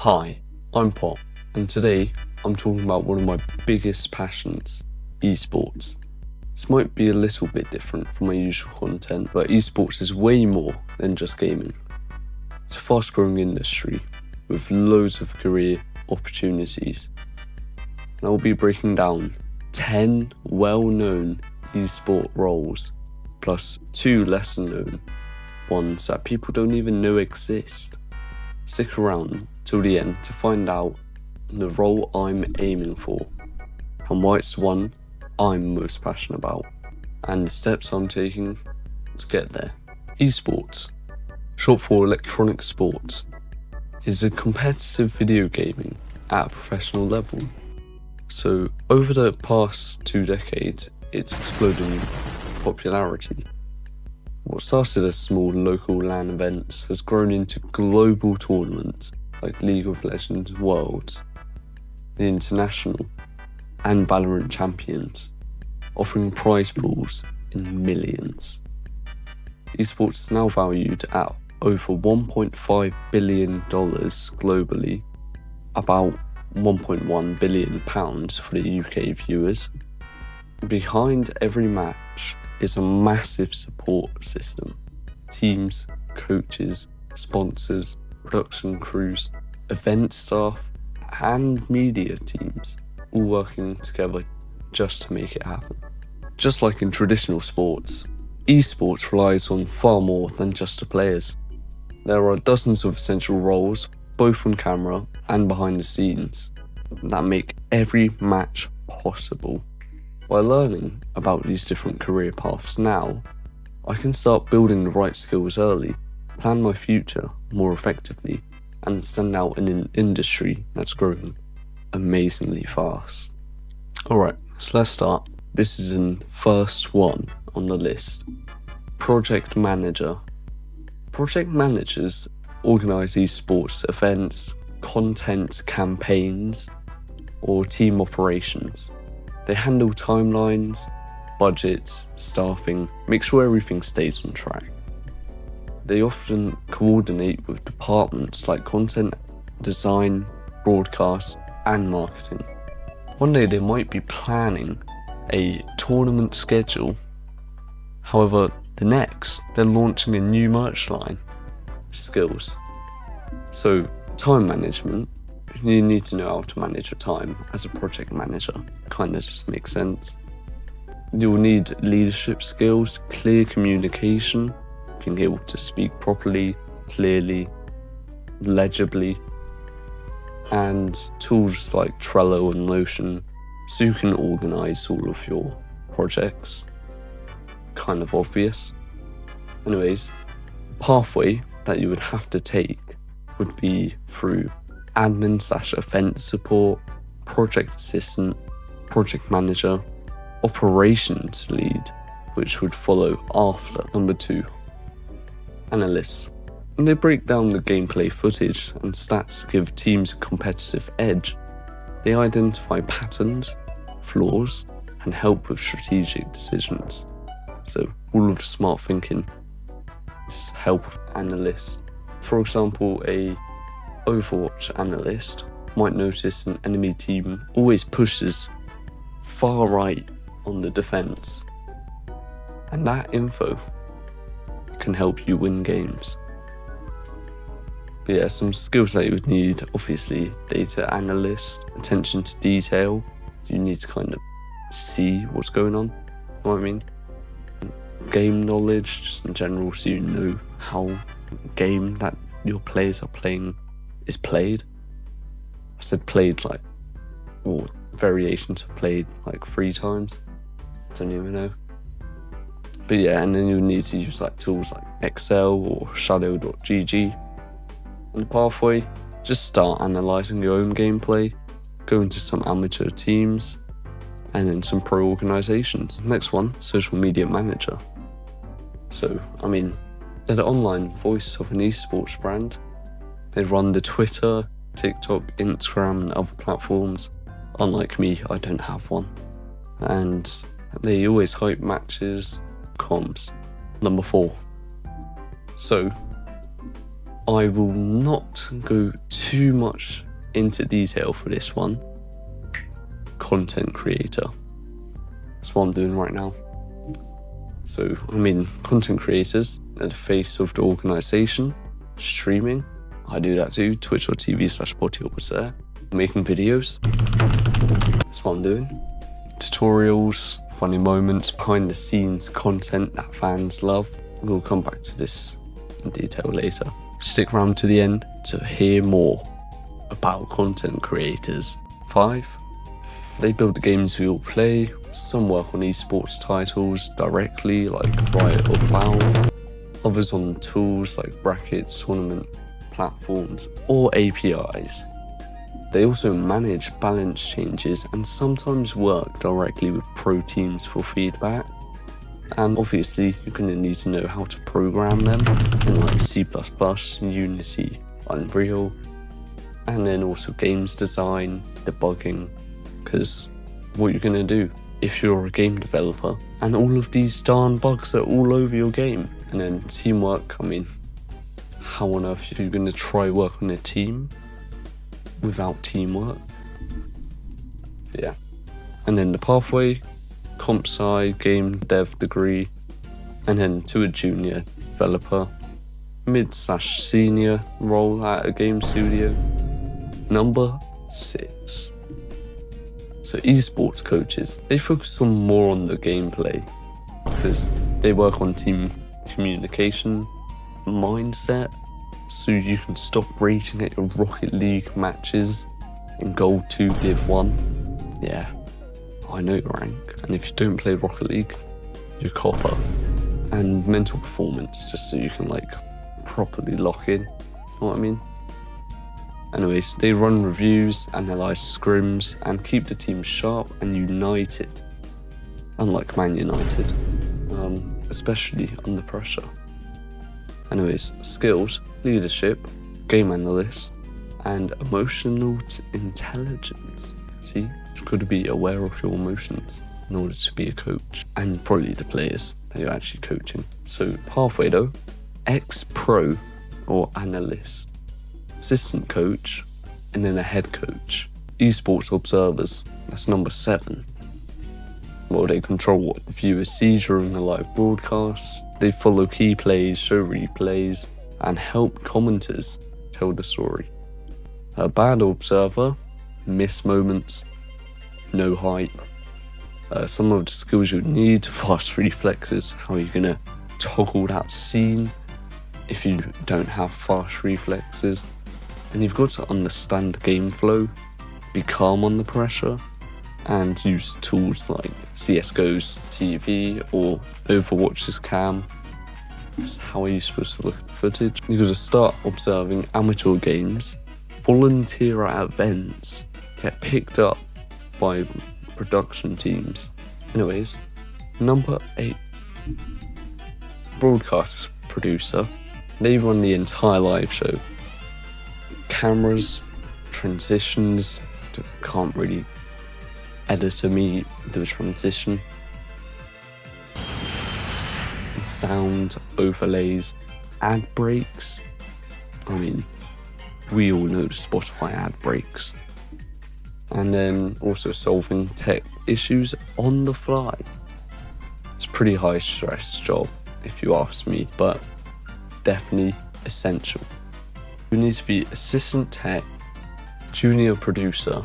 Hi, I'm Pop, and today I'm talking about one of my biggest passions, esports. This might be a little bit different from my usual content, but esports is way more than just gaming. It's a fast-growing industry with loads of career opportunities. And I'll be breaking down 10 well-known esport roles, plus 2 lesser-known ones that people don't even know exist. Stick around till the end to find out the role I'm aiming for and why it's the one I'm most passionate about and the steps I'm taking to get there. Esports, short for electronic sports, is a competitive video gaming at a professional level. So over the past 2 decades, it's exploded in popularity. What started as small local LAN events has grown into global tournaments like League of Legends Worlds, the International, and Valorant Champions, offering prize pools in millions. Esports is now valued at over $1.5 billion globally, about £1.1 billion for the UK viewers. Behind every match is a massive support system. Teams, coaches, sponsors, production crews, event staff, and media teams all working together just to make it happen. Just like in traditional sports, esports relies on far more than just the players. There are dozens of essential roles, both on camera and behind the scenes, that make every match possible. By learning about these different career paths now, I can start building the right skills early, plan my future more effectively, and stand out in an industry that's growing amazingly fast. Alright, so let's start. This is the first one on the list. Project Manager. Project managers organise esports events, content campaigns, or team operations. They handle timelines, budgets, staffing, make sure everything stays on track. They often coordinate with departments like content, design, broadcast, and marketing. One day they might be planning a tournament schedule. However, the next, they're launching a new merch line. Skills. So, time management. You need to know how to manage your time as a project manager. Kind of just makes sense. You'll need leadership skills, clear communication, being able to speak properly, clearly, legibly, and tools like Trello and Notion so you can organise all of your projects. Kind of obvious. Anyways, pathway that you would have to take would be through admin/event support, project assistant, project manager, operations lead, which would follow after number 2. Analysts. When they break down the gameplay footage and stats to give teams a competitive edge, they identify patterns, flaws, and help with strategic decisions. So all of the smart thinking is help with analysts. For example, a Overwatch analyst might notice an enemy team always pushes far right on the defense, and that info can help you win games. But yeah, some skills that you would need, obviously data analyst, attention to detail. You need to kind of see what's going on, you know what I mean? Game knowledge, just in general, so you know how the game that your players are playing is played. I said played like, or variations of played like 3 times. Don't even know. But yeah, and then you need to use like tools like Excel or Shadow.gg. And the pathway, just start analysing your own gameplay, go into some amateur teams, and then some pro organisations. Next one, social media manager. So, I mean, they're the online voice of an esports brand. They run the Twitter, TikTok, Instagram, and other platforms. Unlike me, I don't have one. And they always hype matches, comms. Number 4. So, I will not go too much into detail for this one. Content creator. That's what I'm doing right now. So, content creators are the face of the organisation. Streaming, I do that too. Twitch.tv/BottleOpus making videos. That's what I'm doing. Tutorials, funny moments, behind the scenes content that fans love. We'll come back to this in detail later. Stick around to the end to hear more about content creators. 5. They build the games we all play. Some work on esports titles directly, like Riot or Valve. Others on tools like brackets, tournament platforms, or APIs. They also manage balance changes and sometimes work directly with pro teams for feedback. And obviously, you're going to need to know how to program them in like C++, Unity, Unreal, and then also games design, debugging, because what you're going to do if you're a game developer and all of these darn bugs are all over your game. And then teamwork, how on earth are you going to try work on a team without teamwork? Yeah. And then the pathway, comp sci, game dev degree, and then to a junior developer, mid/senior role at a game studio. Number 6. So esports coaches, they focus on more on the gameplay because they work on team communication, mindset, so you can stop raging at your Rocket League matches in Gold 2 Div 1. Yeah, I know your rank. And if you don't play Rocket League, you're copper. And mental performance, just so you can properly lock in. Know what I mean? Anyways, they run reviews, analyse scrims, and keep the team sharp and united. Unlike Man United, especially under pressure. Anyways, skills, leadership, game analyst, and emotional intelligence. See, you've got to be aware of your emotions in order to be a coach, and probably the players that you're actually coaching. So pathway though, ex-pro or analyst, assistant coach, and then a head coach. Esports observers, that's number 7. Well, they control what the viewers see during a live broadcast. They follow key plays, show replays, and help commenters tell the story. A bad observer, miss moments, no hype. Some of the skills you need, fast reflexes, how are you going to toggle that scene if you don't have fast reflexes. And you've got to understand the game flow, be calm under pressure, and use tools like CSGO's TV or Overwatch's cam. Just how are you supposed to look at the footage? You've got to start observing amateur games, volunteer at events, get picked up by production teams. Anyways, number 8. Broadcast producer. They run the entire live show. Cameras, transitions, can't really editor me do a transition. Sound, overlays, ad breaks. We all know the Spotify ad breaks. And then also solving tech issues on the fly. It's a pretty high stress job, if you ask me, but definitely essential. You need to be assistant tech, junior producer,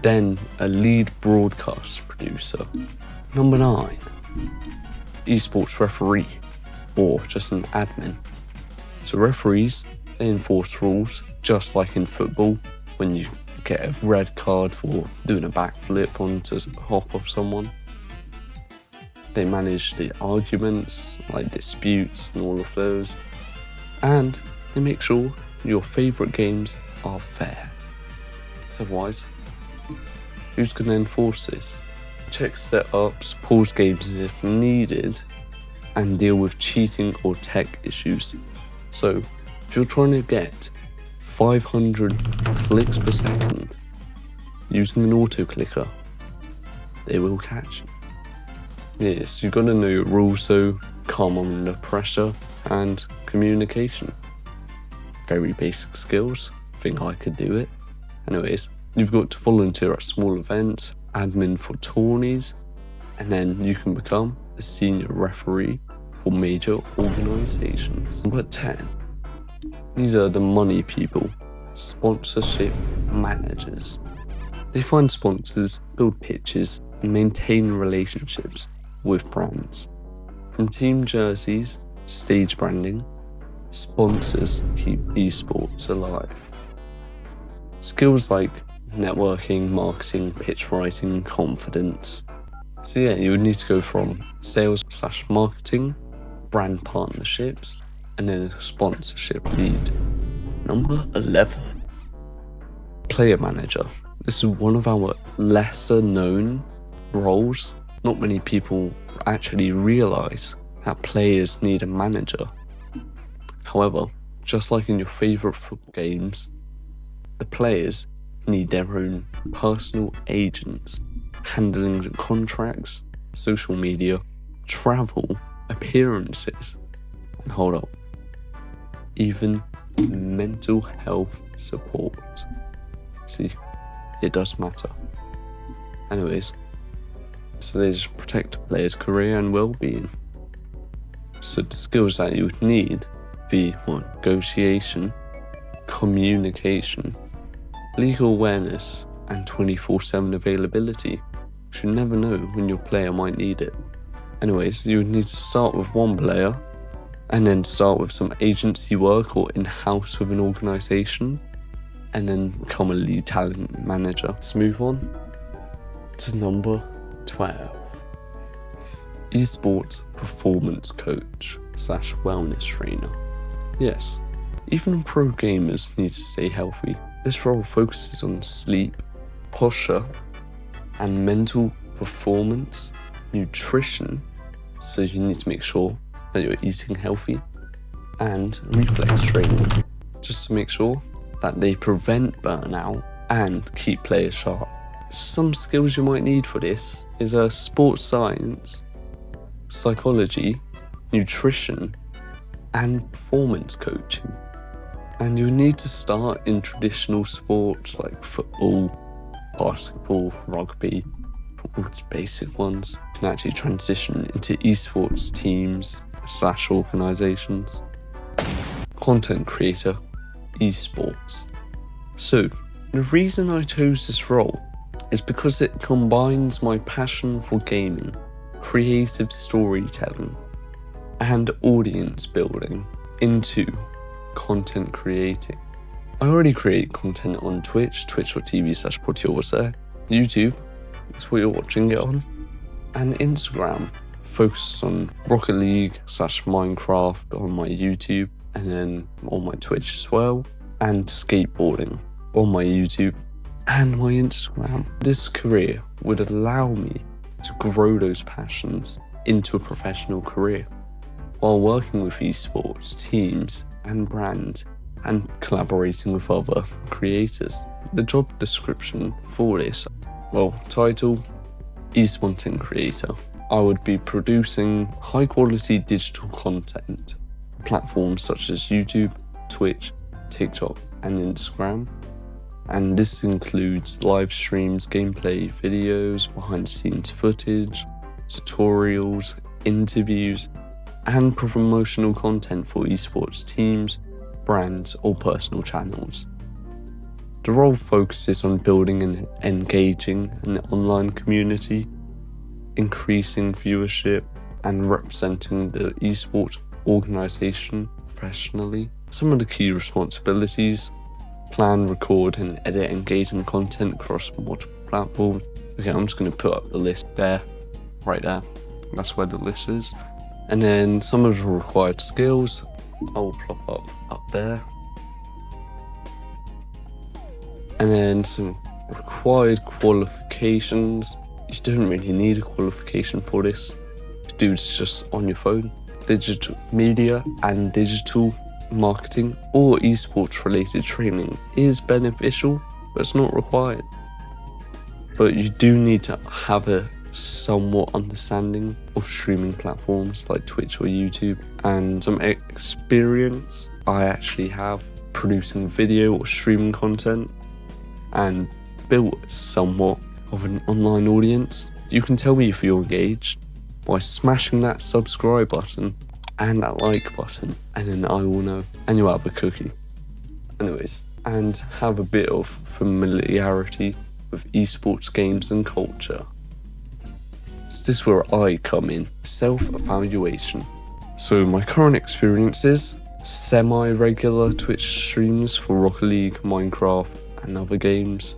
then a lead broadcast producer. Number 9, esports referee, or just an admin. So referees, they enforce rules, just like in football, when you get a red card for doing a backflip onto hop off someone. They manage the arguments, like disputes and all of those. And they make sure your favourite games are fair. So otherwise, who's going to enforce this? Check setups, pause games if needed, and deal with cheating or tech issues. So, if you're trying to get 500 clicks per second using an auto clicker, they will catch you. Yes, you've got to know your rules, so calm under pressure and communication. very basic skills. I think I could do it. Anyways, you've got to volunteer at small events, admin for tourneys, and then you can become a senior referee for major organisations. Number 10. These are the money people, sponsorship managers. They find sponsors, build pitches, and maintain relationships with brands. From team jerseys to stage branding, sponsors keep esports alive. Skills like networking, marketing, pitch writing, confidence. So yeah, you would need to go from sales/marketing, brand partnerships, and then a sponsorship lead. Number 11. Player manager. This is one of our lesser known roles. Not many people actually realise that players need a manager. However, just like in your favourite football games, the players need their own personal agents, handling the contracts, social media, travel, appearances, and hold up, even mental health support. See, it does matter. Anyways, so they just protect the player's career and well-being. So the skills that you would need be negotiation, communication, legal awareness, and 24/7 availability. You never know when your player might need it. Anyways, you would need to start with one player and then start with some agency work or in-house with an organisation and then become a lead talent manager. Let's move on to number 12. Esports performance coach / wellness trainer. Yes, even pro gamers need to stay healthy. This role focuses on sleep, posture, and mental performance, nutrition, so you need to make sure that you're eating healthy, and reflex training, just to make sure that they prevent burnout and keep players sharp. Some skills you might need for this is sports science, psychology, nutrition, and performance coaching. And you need to start in traditional sports like football, basketball, rugby, all the basic ones. You can actually transition into esports teams / organisations. Content creator, esports. So, the reason I chose this role is because it combines my passion for gaming, creative storytelling, and audience building into content creating. I already create content on twitch.tv/Portiolse, YouTube, that's what you're watching it on, and Instagram, focus on Rocket League / Minecraft on my YouTube, and then on my Twitch as well, and skateboarding on my YouTube and my Instagram. This career would allow me to grow those passions into a professional career while working with esports teams and brands and collaborating with other creators. The job description for this, title, Esports content creator. I would be producing high quality digital content for platforms such as YouTube, Twitch, TikTok, and Instagram. And this includes live streams, gameplay videos, behind the scenes footage, tutorials, interviews, and promotional content for esports teams, brands, or personal channels. The role focuses on building and engaging an online community, increasing viewership, and representing the esports organisation professionally. Some of the key responsibilities: plan, record, and edit engaging content across multiple platforms. Okay, I'm just going to put up the list there, right there. That's where the list is. And then some of the required skills I will plop up there. And then some required qualifications. You don't really need a qualification for this. You do this just on your phone. Digital media and digital marketing or esports related training is beneficial, but it's not required. But you do need to have a somewhat understanding of streaming platforms like Twitch or YouTube and some experience. I actually have producing video or streaming content and built somewhat of an online audience, you can tell me if you're engaged by smashing that subscribe button and that like button, and then I will know, and you'll have a cookie. Anyways, and have a bit of familiarity with esports games and culture. So this is where I come in, self-evaluation. So my current experience is semi-regular Twitch streams for Rocket League, Minecraft and other games,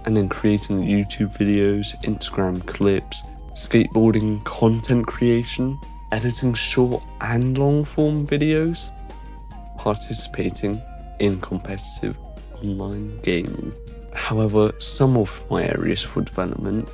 and then creating YouTube videos, Instagram clips, skateboarding content creation, editing short and long form videos, participating in competitive online gaming. However, some of my areas for development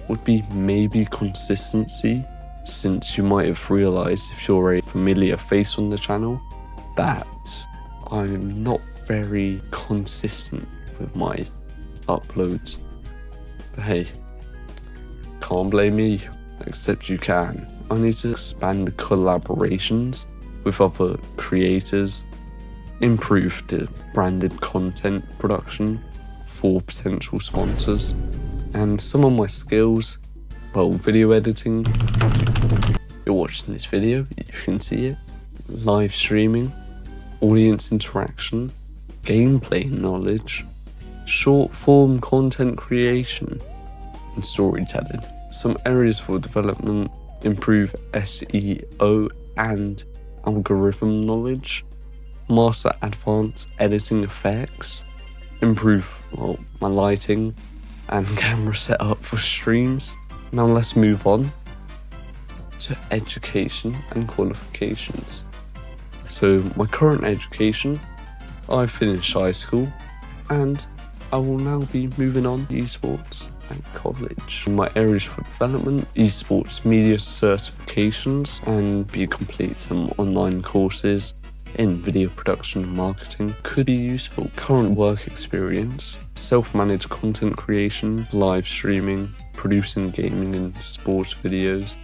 would be maybe consistency, since you might have realised if you're a familiar face on the channel that I'm not very consistent with my uploads. But hey, can't blame me, except you can. I need to expand collaborations with other creators, improve the branded content production for potential sponsors, and some of my skills, well, video editing, you're watching this video, you can see it, live streaming, audience interaction, gameplay knowledge, short form content creation, and storytelling. Some areas for development: improve SEO and algorithm knowledge, master advanced editing effects, improve, well, my lighting and camera setup for streams. Now let's move on to education and qualifications. So my current education, I finished high school and I will now be moving on to esports at college. My areas for development: esports media certifications, and be complete some online courses in video production and marketing could be useful. Current work experience: self-managed content creation, live streaming, producing gaming and sports videos,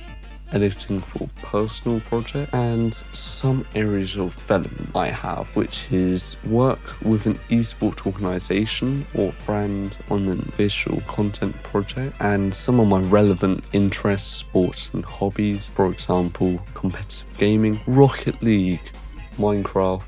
editing for personal projects, and some areas of development I have, which is work with an esports organization or brand on an visual content project, and some of my relevant interests, sports and hobbies, for example, competitive gaming, Rocket League, Minecraft,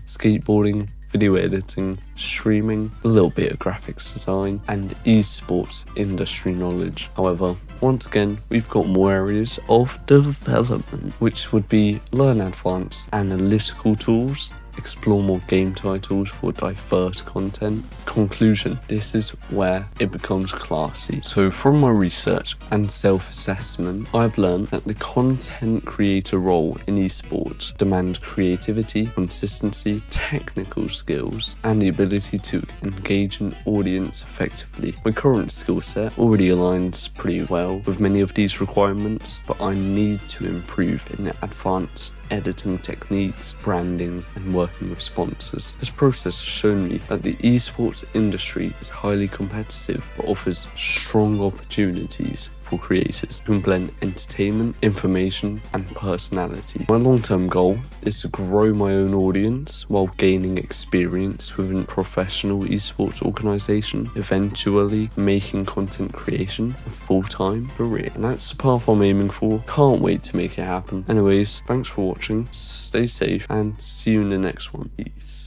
skateboarding, video editing, streaming, a little bit of graphics design, and esports industry knowledge. However, once again, we've got more areas of development, which would be learn advanced analytical tools, explore more game titles for diverse content. Conclusion: this is where it becomes classy. So from my research and self-assessment, I've learned that the content creator role in esports demands creativity, consistency, technical skills, and the ability to engage an audience effectively. My current skill set already aligns pretty well with many of these requirements, but I need to improve in the advanced editing techniques, branding, and working with sponsors. This process has shown me that the esports industry is highly competitive but offers strong opportunities for creators who can blend entertainment, information, and personality. My long-term goal is to grow my own audience while gaining experience within a professional esports organization, eventually making content creation a full-time career. And that's the path I'm aiming for. Can't wait to make it happen. Anyways, thanks for watching, stay safe, and see you in the next one. Peace.